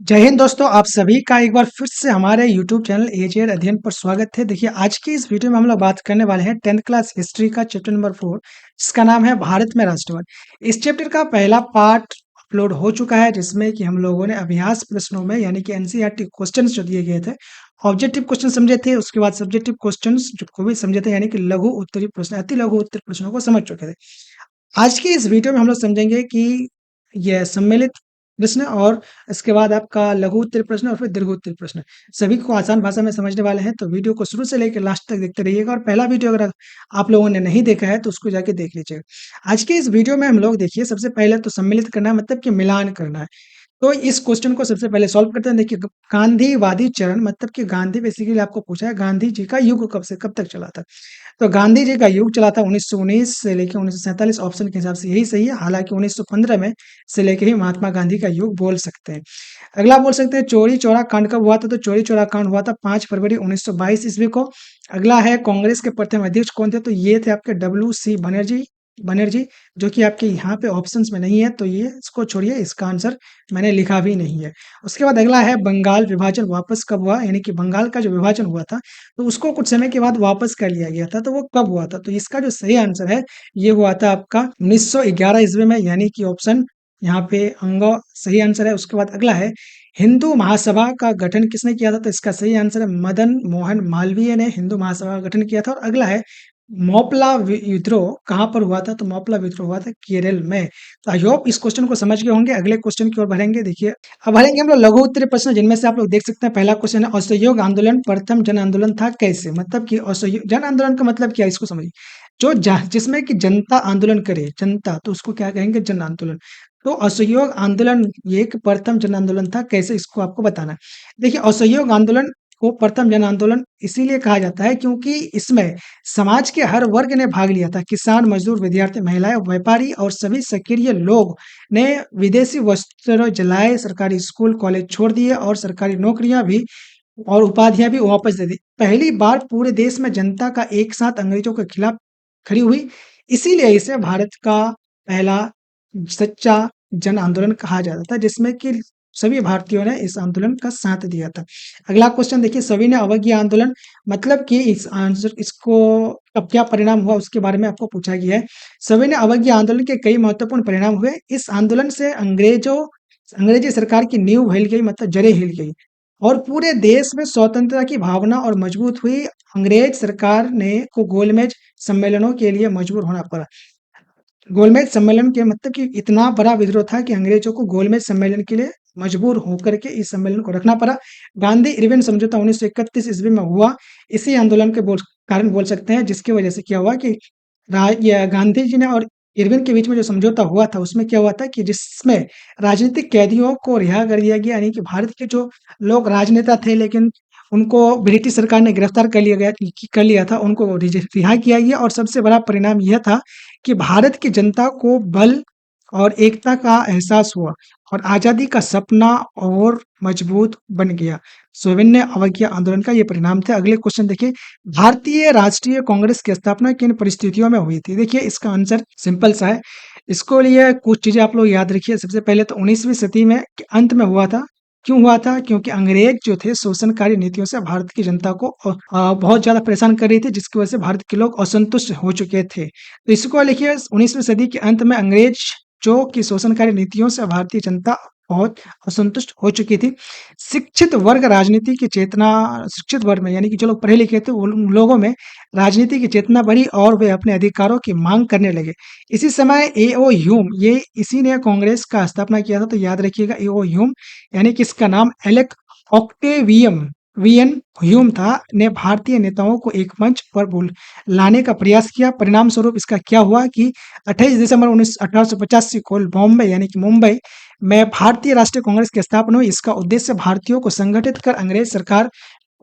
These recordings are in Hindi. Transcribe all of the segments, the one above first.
जय हिंद दोस्तों, आप सभी का एक बार फिर से हमारे यूट्यूब चैनल एजेड अध्ययन पर स्वागत है। देखिए, आज की इस वीडियो में हम लोग बात करने वाले हैं 10th क्लास हिस्ट्री का चैप्टर नंबर 4, जिसका नाम है भारत में राष्ट्रवाद। इस चैप्टर का पहला पार्ट अपलोड हो चुका है, जिसमें कि हम लोगों ने अभ्यास प्रश्नों में यानी कि एनसीईआरटी क्वेश्चंस जो दिए गए थे, ऑब्जेक्टिव क्वेश्चन समझे थे, उसके बाद सब्जेक्टिव क्वेश्चंस जो को भी समझे थे, यानी कि लघु उत्तरीय प्रश्न, अति लघु उत्तरीय प्रश्नों को समझ चुके थे। आज की इस वीडियो में हम लोग समझेंगे कि यह सम्मिलित प्रश्न और इसके बाद आपका लघु उत्तरीय प्रश्न और फिर दीर्घ उत्तरीय प्रश्न सभी को आसान भाषा में समझने वाले हैं। तो वीडियो को शुरू से लेकर लास्ट तक देखते रहिएगा और पहला वीडियो अगर आप लोगों ने नहीं देखा है तो उसको जाके देख लीजिएगा। आज के इस वीडियो में हम लोग देखिए, सबसे पहले तो सम्मिलित करना है, मतलब कि मिलान करना है। तो इस क्वेश्चन को सबसे पहले सॉल्व करते हैं। देखिए, गांधीवादी चरण मतलब कि गांधी बेसिकली आपको पूछा है गांधी जी का युग कब से कब तक चला था। तो गांधी जी का युग चला था 1919 से लेकर 1947, ऑप्शन के हिसाब से यही सही है। हालांकि 1915 में से लेकर ही महात्मा गांधी का युग बोल सकते हैं। अगला बोल सकते हैं चौरी चौरा कांड कब हुआ था। तो चौरी चौरा कांड हुआ था 5 फरवरी 1922 ईस्वी को। अगला है कांग्रेस के प्रथम अध्यक्ष कौन थे। तो ये थे आपके डब्ल्यू सी बनर्जी, जो कि आपके यहाँ पे ऑप्शंस में नहीं है, तो ये इसको छोड़िए, इसका आंसर मैंने लिखा भी नहीं है। उसके बाद अगला है बंगाल विभाजन वापस कब हुआ, यानी कि बंगाल का जो विभाजन हुआ था तो उसको कुछ समय के बाद वापस कर लिया गया था, तो वो कब हुआ था। तो इसका जो सही आंसर है ये हुआ था आपका 1911 ईस्वी में, यानी कि ऑप्शन यहाँ पे अंग सही आंसर है। उसके बाद अगला है हिंदू महासभा का गठन किसने किया था। तो इसका सही आंसर है मदन मोहन मालवीय ने हिंदू महासभा का गठन किया था। और अगला है मोपला विद्रोह कहाँ पर हुआ था। तो मोपला विद्रोह हुआ था केरल में। तो आई होप इस क्वेश्चन को समझ गए होंगे। अगले क्वेश्चन की ओर बढ़ेंगे। देखिए, अब बढ़ेंगे हम लोग लघु उत्तरीय प्रश्न, जिनमें से आप लोग देख सकते हैं पहला क्वेश्चन है असहयोग आंदोलन प्रथम जन आंदोलन था कैसे। मतलब कि असहयोग जन आंदोलन का मतलब क्या है, इसको समझिए। जिसमें कि जनता आंदोलन करे, जनता, तो उसको क्या कहेंगे, जन आंदोलन। तो असहयोग आंदोलन ये एक प्रथम जन आंदोलन था कैसे, इसको आपको बताना है। देखिए, असहयोग आंदोलन को प्रथम जन आंदोलन इसीलिए कहा जाता है क्योंकि इसमें समाज के हर वर्ग ने भाग लिया था। किसान, मजदूर, विद्यार्थी, महिलाएं, व्यापारी और सभी सक्रिय लोग ने विदेशी वस्त्र जलाए, सरकारी स्कूल कॉलेज छोड़ दिए और सरकारी नौकरियां भी और उपाधियां भी वापस दे दी। पहली बार पूरे देश में जनता का एक साथ अंग्रेजों के खिलाफ खड़ी हुई, इसीलिए इसे भारत का पहला सच्चा जन आंदोलन कहा जाता था, जिसमें कि सभी भारतीयों ने इस आंदोलन का साथ दिया था। अगला क्वेश्चन देखिए, सविनय अवज्ञा आंदोलन मतलब कि इस आंसर इसको अब क्या परिणाम हुआ उसके बारे में आपको पूछा गया है। सविनय अवज्ञा आंदोलन के कई महत्वपूर्ण परिणाम हुए। इस आंदोलन से अंग्रेजी सरकार की नींव हिल गई, मतलब जड़ें हिल गई और पूरे देश में स्वतंत्रता की भावना और मजबूत हुई। अंग्रेज सरकार ने को गोलमेज सम्मेलनों के लिए मजबूर होना पड़ा। गोलमेज सम्मेलन के मतलब कि इतना बड़ा विद्रोह था कि अंग्रेजों को गोलमेज सम्मेलन के लिए मजबूर होकर के इस सम्मेलन को रखना पड़ा। गांधी इरविन समझौता 1931 ईस्वी में हुआ। इसी आंदोलन के कारण बोल सकते हैं, जिसकी वजह से क्या हुआ कि गांधी जी ने और इरविन के बीच में जो समझौता हुआ था उसमें क्या हुआ था कि जिसमें राजनीतिक कैदियों को रिहा कर दिया गया, यानी कि भारत के जो लोग राजनेता थे लेकिन उनको ब्रिटिश सरकार ने गिरफ्तार कर लिया था, उनको रिहा किया गया। और सबसे बड़ा परिणाम यह था कि भारत की जनता को बल और एकता का एहसास हुआ और आजादी का सपना और मजबूत बन गया। सविनय अवज्ञा आंदोलन का ये परिणाम थे। अगले क्वेश्चन देखिए, भारतीय राष्ट्रीय कांग्रेस की स्थापना किन परिस्थितियों में हुई थी। देखिए, इसका आंसर सिंपल सा है। इसको लिए कुछ चीजें आप लोग याद रखिए। सबसे पहले तो 19वीं सदी में के अंत में हुआ था। क्यों हुआ था, क्योंकि अंग्रेज जो थे शोषणकारी नीतियों से भारत की जनता को बहुत ज्यादा परेशान कर रही थी, जिसकी वजह से भारत के लोग असंतुष्ट हो चुके थे। तो इसको लिखिए, 19वीं सदी के अंत में अंग्रेज जो कि शोषणकारी नीतियों से भारतीय जनता बहुत असंतुष्ट हो चुकी थी। शिक्षित वर्ग राजनीति की चेतना, शिक्षित वर्ग में यानी कि जो लोग पढ़े लिखे थे उन लोगों में राजनीति की चेतना बढ़ी और वे अपने अधिकारों की मांग करने लगे। इसी समय एओ ह्यूम, ये इसी ने कांग्रेस का स्थापना किया था। तो याद रखिएगा, एओ ह्यूम यानी कि इसका नाम एलेक ऑक्टेवियम वियन ह्यूम था, ने भारतीय नेताओं को एक मंच पर लाने का प्रयास किया। परिणाम स्वरूप इसका क्या हुआ कि 28 दिसंबर 1885 को बॉम्बे यानी कि मुंबई में भारतीय राष्ट्रीय कांग्रेस की स्थापना हुई। इसका उद्देश्य भारतीयों को संगठित कर अंग्रेज सरकार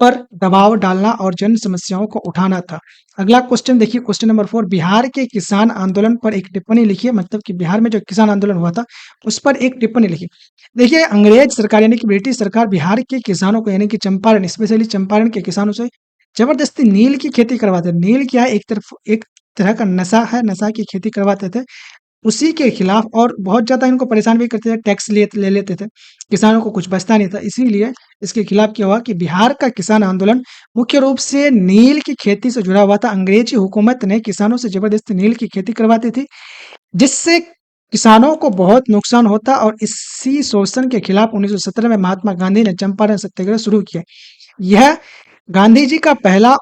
पर दबाव डालना और जन समस्याओं को उठाना था। अगला क्वेश्चन देखिए, क्वेश्चन नंबर 4, बिहार के किसान आंदोलन पर एक टिप्पणी लिखिए। मतलब कि बिहार में जो किसान आंदोलन हुआ था उस पर एक टिप्पणी लिखिए। देखिए, अंग्रेज सरकार यानी कि ब्रिटिश सरकार बिहार के किसानों को यानी कि चंपारण, स्पेशली चंपारण के किसानों से जबरदस्ती नील की खेती करवाते। नील क्या है, एक तरह का नशा है, नशा की खेती करवाते थे। उसी के खिलाफ और बहुत ज़्यादा इनको परेशान भी करते थे, टैक्स ले लेते थे, किसानों को कुछ बचता नहीं था। इसीलिए इसके खिलाफ क्या हुआ कि बिहार का किसान आंदोलन मुख्य रूप से नील की खेती से जुड़ा हुआ था। अंग्रेजी हुकूमत ने किसानों से ज़बरदस्ती नील की खेती करवाती थी, जिससे किसानों को बहुत नुकसान होता और इसी शोषण के खिलाफ 1917 में महात्मा गांधी ने चंपारण सत्याग्रह शुरू किया। यह गांधी जी का पहला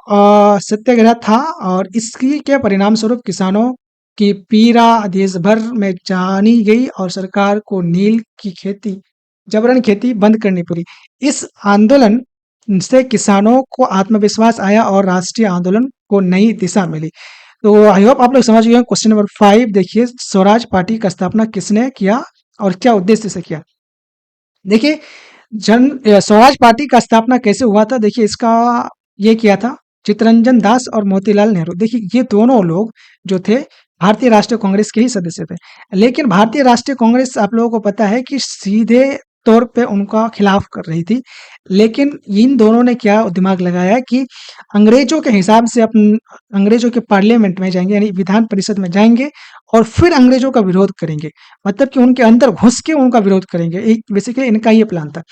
सत्याग्रह था और इसकी के परिणाम स्वरूप किसानों की पीड़ा देश भर में जानी गई और सरकार को नील की खेती, जबरन खेती बंद करनी पड़ी। इस आंदोलन से किसानों को आत्मविश्वास आया और राष्ट्रीय आंदोलन को नई दिशा मिली। तो आई होप आप लोग समझ गए। क्वेश्चन नंबर 5 देखिए, स्वराज पार्टी का स्थापना किसने किया और क्या उद्देश्य से किया? देखिए, स्वराज पार्टी का स्थापना कैसे हुआ था? देखिए, इसका ये किया था चित्तरंजन दास और मोतीलाल नेहरू। देखिए, ये दोनों लोग जो थे भारतीय राष्ट्रीय कांग्रेस के ही सदस्य थे। लेकिन भारतीय राष्ट्रीय कांग्रेस आप लोगों को पता है कि सीधे तौर पे उनका खिलाफ कर रही थी। लेकिन इन दोनों ने क्या दिमाग लगाया कि अंग्रेजों के हिसाब से अंग्रेजों के पार्लियामेंट में जाएंगे, यानी विधान परिषद में जाएंगे और फिर अंग्रेजों का विरोध करेंगे। मतलब कि उनके अंदर घुस के उनका विरोध करेंगे। बेसिकली इनका ये प्लान था।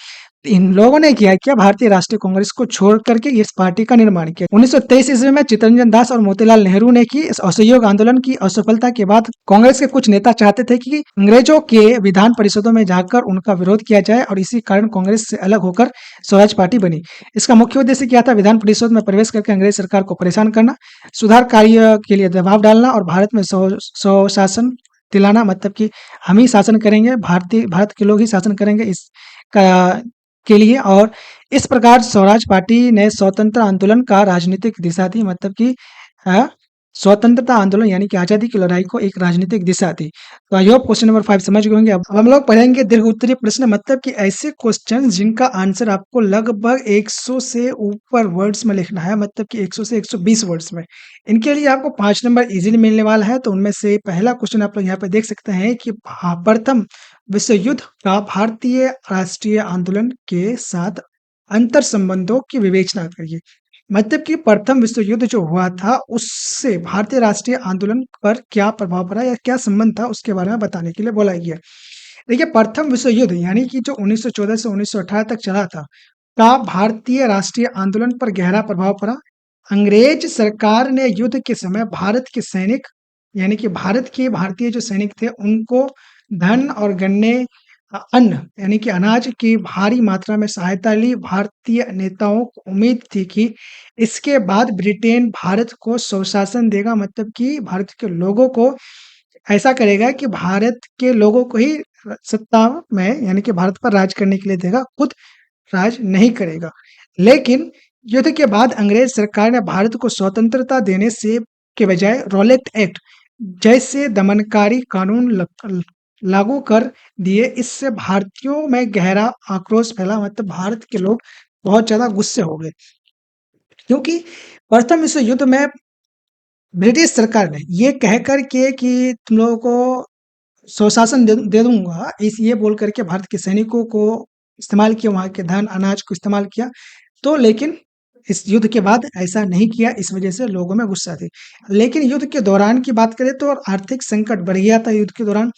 इन लोगों ने किया भारतीय राष्ट्रीय कांग्रेस को छोड़ करके इस पार्टी का निर्माण किया। 1923 ईस्वी में चित्तरंजन दास और मोतीलाल नेहरू ने की इस असहयोग आंदोलन की असफलता के बाद कांग्रेस के कुछ नेता चाहते थे कि अंग्रेजों के विधान परिषदों में जाकर उनका विरोध किया जाए और इसी कारण कांग्रेस से अलग होकर स्वराज पार्टी बनी। इसका मुख्य उद्देश्य क्या था? विधान परिषद में प्रवेश करके अंग्रेज सरकार को परेशान करना, सुधार कार्य के लिए दबाव डालना और भारत में स्वशासन दिलाना। मतलब कि हम ही शासन करेंगे, भारत के लोग ही शासन करेंगे इस के लिए। और इस प्रकार स्वराज पार्टी ने स्वतंत्र आंदोलन का राजनीतिक दिशा दी। मतलब कि अ, स्वतंत्रता आंदोलन यानी कि आजादी की लड़ाई को एक राजनीतिक दिशा दी। तो आई होप क्वेश्चन नंबर 5 समझ गए होंगे। अब हम लोग पढ़ेंगे दीर्घ उत्तरीय प्रश्न, मतलब कि ऐसे क्वेश्चन जिनका आंसर आपको लगभग 100 से ऊपर वर्ड्स में लिखना है, मतलब कि 100 से 120 वर्ड्स में। इनके लिए आपको 5 नंबर इजीली मिलने वाला है। तो उनमें से पहला क्वेश्चन आप लोग यहाँ पे देख सकते हैं कि प्रथम विश्व युद्ध का भारतीय राष्ट्रीय आंदोलन के साथ अंतर संबंधों की विवेचना करिए। मतलब कि प्रथम विश्व युद्ध जो हुआ था उससे भारतीय राष्ट्रीय आंदोलन पर क्या प्रभाव पड़ा या क्या संबंध था, उसके बारे में बताने के लिए बोला गया। देखिए, प्रथम विश्व युद्ध यानी कि जो 1914 से 1918 तक चला था, का भारतीय राष्ट्रीय आंदोलन पर गहरा प्रभाव पड़ा। अंग्रेज सरकार ने युद्ध के समय भारत के सैनिक यानी कि भारतीय जो सैनिक थे उनको धन और गन्ने, अन्न यानी कि अनाज की भारी मात्रा में सहायता ली। भारतीय नेताओं को उम्मीद थी कि इसके बाद ब्रिटेन भारत को स्वशासन देगा। मतलब कि भारत के लोगों को ऐसा करेगा कि भारत के लोगों को ही सत्ता में यानी कि भारत पर राज करने के लिए देगा, खुद राज नहीं करेगा। लेकिन युद्ध के बाद अंग्रेज सरकार ने भारत को स्वतंत्रता देने से के बजाय रॉलेट एक्ट जैसे दमनकारी कानून लागू कर दिए। इससे भारतीयों में गहरा आक्रोश फैला। मतलब भारत के लोग बहुत ज्यादा गुस्से हो गए, क्योंकि प्रथम विश्व युद्ध में ब्रिटिश सरकार ने ये कहकर के कि तुम लोगों को स्वशासन दे दूंगा, इस ये बोल करके भारत के सैनिकों को इस्तेमाल किया, वहां के धन अनाज को इस्तेमाल किया। तो लेकिन इस युद्ध के बाद ऐसा नहीं किया, इस वजह से लोगों में गुस्सा थी। लेकिन युद्ध के दौरान की बात करें तो आर्थिक संकट बढ़ गया था। युद्ध के दौरान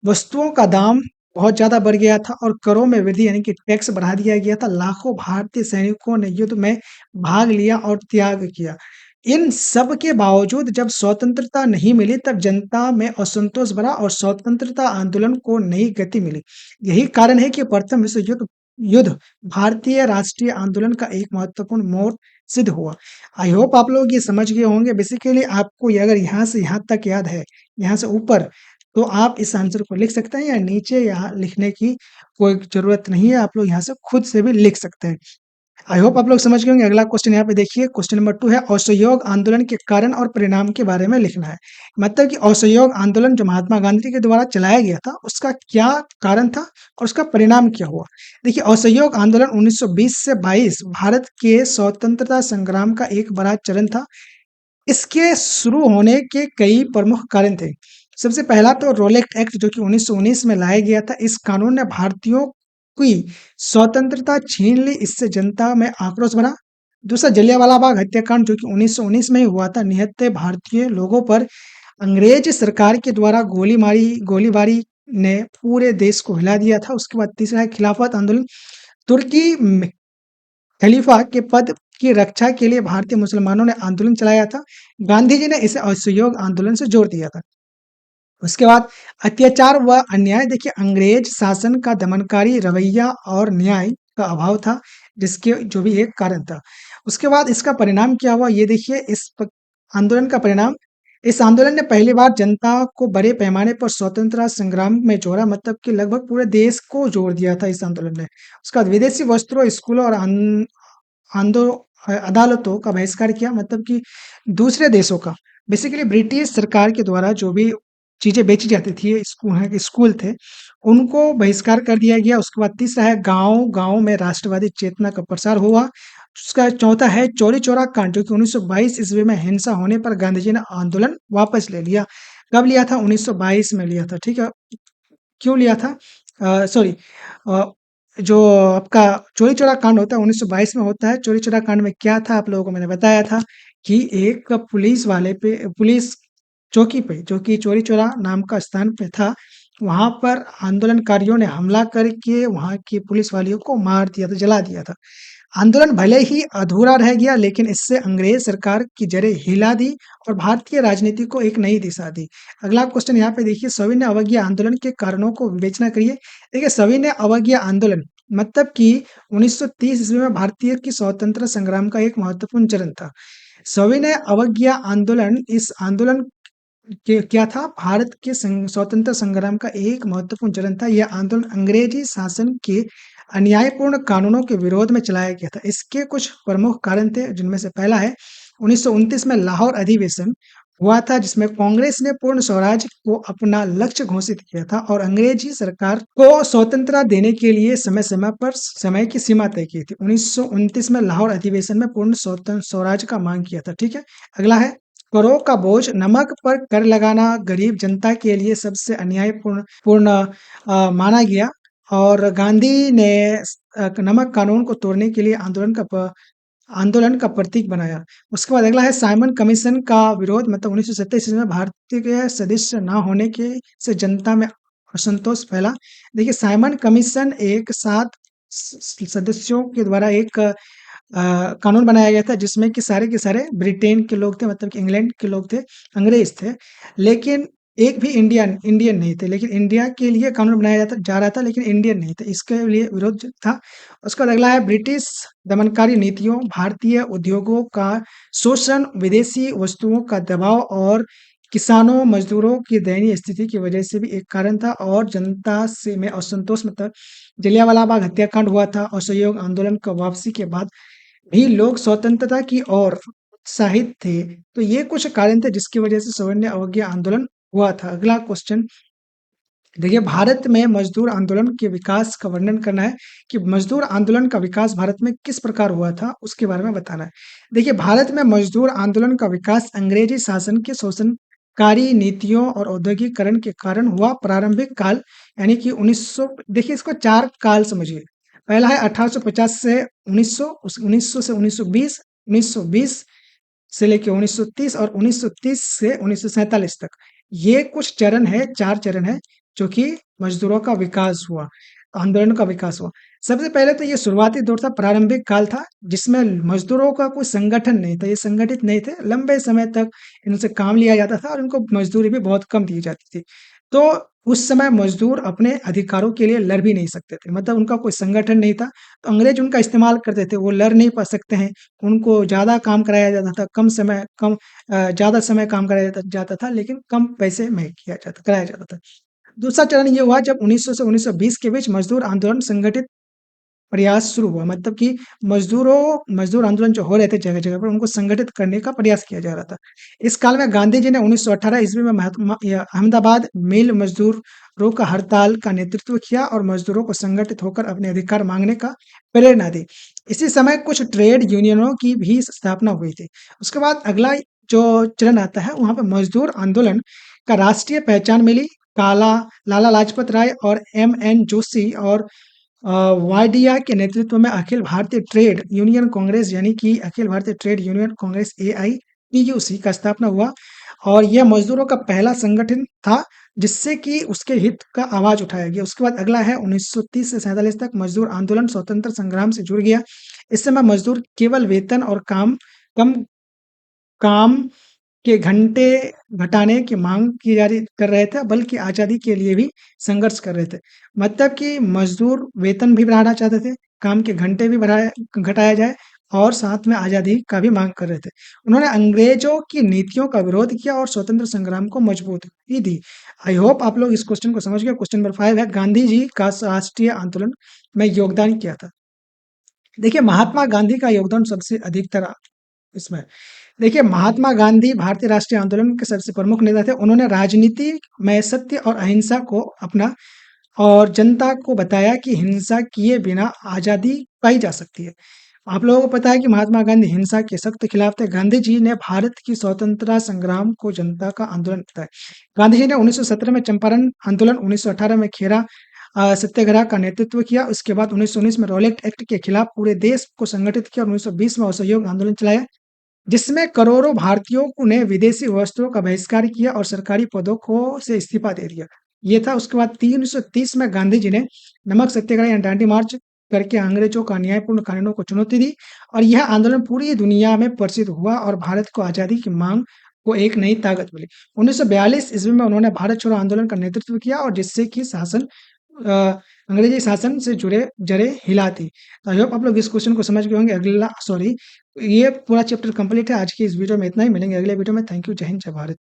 वस्तुओं का दाम बहुत ज्यादा बढ़ गया था और करों में वृद्धि यानी कि टैक्स बढ़ा दिया गया था। लाखों भारतीय सैनिकों ने युद्ध में भाग लिया और त्याग किया। इन सब के बावजूद जब स्वतंत्रता नहीं मिली तब जनता में असंतोष बढ़ा और स्वतंत्रता आंदोलन को नई गति मिली। यही कारण है कि प्रथम विश्व युद्ध युद्ध भारतीय राष्ट्रीय आंदोलन का एक महत्वपूर्ण मोड़ सिद्ध हुआ। आई होप आप लोग ये समझ गए होंगे। बेसिकली आपको ये अगर यहाँ से यहाँ तक याद है, यहाँ से ऊपर, तो आप इस आंसर को लिख सकते हैं या नीचे यहाँ लिखने की कोई जरूरत नहीं है, आप लोग यहाँ से खुद से भी लिख सकते हैं। आई होप आप लोग समझ गए होंगे। अगला क्वेश्चन यहाँ पे देखिए, क्वेश्चन नंबर 2 है असहयोग आंदोलन के कारण और परिणाम के बारे में लिखना है। मतलब कि असहयोग आंदोलन जो महात्मा गांधी के द्वारा चलाया गया था उसका क्या कारण था और उसका परिणाम क्या हुआ। देखिए, असहयोग आंदोलन 1920 से 22 भारत के स्वतंत्रता संग्राम का एक बड़ा चरण था। इसके शुरू होने के कई प्रमुख कारण थे। सबसे पहला तो रोलेट एक्ट जो कि 1919 में लाया गया था। इस कानून ने भारतीयों की स्वतंत्रता छीन ली, इससे जनता में आक्रोश बढ़ा। दूसरा, जलियांवाला बाग हत्याकांड जो कि 1919 में ही हुआ था। निहत्थे भारतीय लोगों पर अंग्रेज सरकार के द्वारा गोलीबारी ने पूरे देश को हिला दिया था। उसके बाद तीसरा है खिलाफत आंदोलन। तुर्की खलीफा के पद की रक्षा के लिए भारतीय मुसलमानों ने आंदोलन चलाया था। गांधी जी ने इसे असहयोग आंदोलन से जोड़ दिया था। उसके बाद अत्याचार व अन्याय। देखिए, अंग्रेज शासन का दमनकारी रवैया और न्याय का अभाव था, जिसके जो भी एक कारण था। उसके बाद इसका परिणाम क्या हुआ, ये देखिए। आंदोलन का परिणाम, इस आंदोलन ने पहली बार जनता को बड़े पैमाने पर स्वतंत्रता संग्राम में जोड़ा, मतलब कि लगभग पूरे देश को जोड़ दिया था इस आंदोलन ने। उसके बाद विदेशी वस्त्रों, स्कूलों और अदालतों का बहिष्कार किया, मतलब कि दूसरे देशों का, बेसिकली ब्रिटिश सरकार के द्वारा जो भी चीजें बेची जाती थी, स्कूल थे, उनको बहिष्कार कर दिया गया। उसके बाद तीसरा है गांव गांव में राष्ट्रवादी चेतना का प्रसार हुआ। उसका चौथा है चौरी चौरा कांड, जो कि 1922 ईस्वी में हिंसा होने पर गांधी जी ने आंदोलन वापस ले लिया। कब लिया था? 1922 में लिया था, ठीक है। क्यों लिया था? सॉरी, जो आपका चौरी चौरा कांड होता है 1922 में होता है। चौरी चौरा कांड में क्या था, आप लोगों को मैंने बताया था कि एक पुलिस चौकी पे, जो कि चौरी चौरा नाम का स्थान पे था, वहां पर आंदोलनकारियों ने हमला करके वहां की पुलिस वालियों को मार दिया था, जला दिया था। आंदोलन भले ही अधूरा रह गया, लेकिन इससे अंग्रेज सरकार की जड़ें हिला दी और भारतीय राजनीति को एक नई दिशा दी। अगला क्वेश्चन यहाँ पे देखिए, सविनय अवज्ञा आंदोलन के कारणों को विवेचना करिए। देखिए, सविनय अवज्ञा आंदोलन मतलब कि 1930 ईस्वी में भारतीय की स्वतंत्रता संग्राम का एक महत्वपूर्ण चरण था। सविनय अवज्ञा आंदोलन, इस आंदोलन क्या था? भारत के स्वतंत्रता संग्राम का एक महत्वपूर्ण चरण था। यह आंदोलन अंग्रेजी शासन के अन्यायपूर्ण कानूनों के विरोध में चलाया गया था। इसके कुछ प्रमुख कारण थे, जिनमें से पहला है 1929 में लाहौर अधिवेशन हुआ था, जिसमें कांग्रेस ने पूर्ण स्वराज को अपना लक्ष्य घोषित किया था और अंग्रेजी सरकार को स्वतंत्रता देने के लिए समय की सीमा तय की थी। 1929 में लाहौर अधिवेशन में पूर्ण स्वराज का मांग किया था, ठीक है। अगला है करों का बोझ। नमक पर कर लगाना गरीब जनता के लिए सबसे अन्यायपूर्ण पूर्ण माना गया और गांधी ने नमक कानून को तोड़ने के लिए आंदोलन का प्रतीक बनाया। उसके बाद अगला है साइमन कमीशन का विरोध, मतलब 1927 में भारतीय के सदस्य न होने के से जनता में असंतोष फैला। देखिए, साइमन कमीशन एक सात सदस्यों के द्वारा एक कानून बनाया गया था, जिसमें कि सारे के सारे ब्रिटेन के लोग थे, मतलब कि इंग्लैंड के लोग थे, अंग्रेज थे, लेकिन एक भी इंडियन इंडियन नहीं थे। लेकिन इंडिया के लिए कानून बनाया जा रहा था, लेकिन इंडियन नहीं थे, इसके लिए विरोध था। उसका बाद अगला है ब्रिटिश दमनकारी नीतियों, भारतीय उद्योगों का शोषण, विदेशी वस्तुओं का दबाव और किसानों मजदूरों की दयनीय स्थिति की वजह से भी एक कारण था। और जनता से में असंतोष, मतलब जलियांवाला बाग हत्याकांड हुआ था। असहयोग आंदोलन का वापसी के बाद भी लोग स्वतंत्रता की ओर उत्साहित थे। तो ये कुछ कारण थे जिसकी वजह से सवर्ण अवज्ञा आंदोलन हुआ था। अगला क्वेश्चन देखिए, भारत में मजदूर आंदोलन के विकास का वर्णन करना है कि मजदूर आंदोलन का विकास भारत में किस प्रकार हुआ था, उसके बारे में बताना है। देखिए, भारत में मजदूर आंदोलन का विकास अंग्रेजी शासन के शोषणकारी नीतियों और औद्योगिकरण के कारण हुआ। प्रारंभिक काल यानी कि 1900, देखिए इसको चार काल समझिए। पहला है 1850 से 1900, 1900 से 1920, 1920 से लेके 1930 और 1930 से 1947 तक। ये कुछ चरण है, चार चरण है, जो कि मजदूरों का विकास हुआ, आंदोलन का विकास हुआ। सबसे पहले तो ये शुरुआती दौर था, प्रारंभिक काल था, जिसमें मजदूरों का कोई संगठन नहीं था, ये संगठित नहीं थे, लंबे समय तक इनसे काम लिया जाता था और इनको मजदूरी भी बहुत कम दी जाती थी। तो उस समय मजदूर अपने अधिकारों के लिए लड़ भी नहीं सकते थे, मतलब उनका कोई संगठन नहीं था, तो अंग्रेज उनका इस्तेमाल करते थे। वो लड़ नहीं पा सकते हैं, उनको ज़्यादा काम कराया जाता था, ज़्यादा समय काम कराया जाता था, लेकिन कम पैसे में कराया जाता था। दूसरा चरण ये हुआ जब 1900 से 1920 के बीच मजदूर आंदोलन संगठित प्रयास शुरू हुआ, मतलब कि मजदूर आंदोलन जो हो रहे थे जगह-जगह पर, उनको संगठित करने का प्रयास किया जा रहा था। इस काल में गांधी जी ने 1918 ईस्वी में अहमदाबाद मिल मजदूरों का हड़ताल का नेतृत्व किया और मजदूरों को संगठित होकर अपने अधिकार मांगने का प्रेरणा दी। इसी समय कुछ ट्रेड यूनियनों की भी स्थापना हुई थी। उसके बाद अगला जो चरण आता है, वहां पर मजदूर आंदोलन का राष्ट्रीय पहचान मिली। लाला लाजपत राय और एम.एन. जोशी और वाडिया के नेतृत्व में अखिल भारतीय ट्रेड यूनियन कांग्रेस, यानी कि Akhil Bharatiya trade union Congress AITUC का स्थापना हुआ और यह मजदूरों का पहला संगठन था जिससे कि उसके हित का आवाज उठाया गया। उसके बाद अगला है 1930 से 47 तक मजदूर आंदोलन स्वतंत्र संग्राम से जुड़ गया। इस समय मजदूर केवल वेतन और कम काम के घंटे घटाने की मांग की जा रही कर रहे थे, बल्कि आज़ादी के लिए भी संघर्ष कर रहे थे। मतलब कि मज़दूर वेतन भी बढ़ाना चाहते थे, काम के घंटे भी घटाया जाए और साथ में आज़ादी का भी मांग कर रहे थे। उन्होंने अंग्रेज़ों की नीतियों का विरोध किया और स्वतंत्र संग्राम को मजबूती दी। आई होप आप लोग इस क्वेश्चन को समझ गए। क्वेश्चन नंबर 5 है, गांधी जी का राष्ट्रीय आंदोलन में योगदान क्या था? देखिए, महात्मा गांधी का योगदान सबसे अधिक था इसमें। देखिए, महात्मा गांधी भारतीय राष्ट्रीय आंदोलन के सबसे प्रमुख नेता थे। उन्होंने राजनीति में सत्य और अहिंसा को अपना और जनता को बताया कि हिंसा किए बिना आज़ादी पाई जा सकती है। आप लोगों को पता है कि महात्मा गांधी हिंसा के सख्त खिलाफ थे। गांधी जी ने भारत की स्वतंत्रता संग्राम को जनता का आंदोलन बताया। गांधी जी ने 1917 में चंपारण आंदोलन, 1918 में खेरा सत्याग्रह का नेतृत्व किया। उसके बाद 1919 में रॉलेट एक्ट के खिलाफ पूरे देश को संगठित किया और 1920 में असहयोग आंदोलन चलाया, जिसमें करोड़ों भारतीयों ने विदेशी वस्त्रों का बहिष्कार किया और सरकारी पदों को से इस्तीफा दे दिया। ये था। उसके बाद 1930 में गांधी जी ने नमक सत्याग्रह या डांडी मार्च करके अंग्रेजों का अन्यायपूर्ण कानूनों को चुनौती दी और यह आंदोलन पूरी दुनिया में प्रसिद्ध हुआ और भारत को आज़ादी की मांग को एक नई ताकत मिली। 1942 ईस्वी में उन्होंने भारत छोड़ो आंदोलन का नेतृत्व किया और जिससे कि अंग्रेजी शासन से जुड़े जड़ें हिला थी। तो आई होप आप लोग इस क्वेश्चन को समझ गए होंगे। अगला सॉरी, ये पूरा चैप्टर कंप्लीट है। आज की इस वीडियो में इतना ही। मिलेंगे अगले वीडियो में। Thank you. जय हिंद, जय भारत।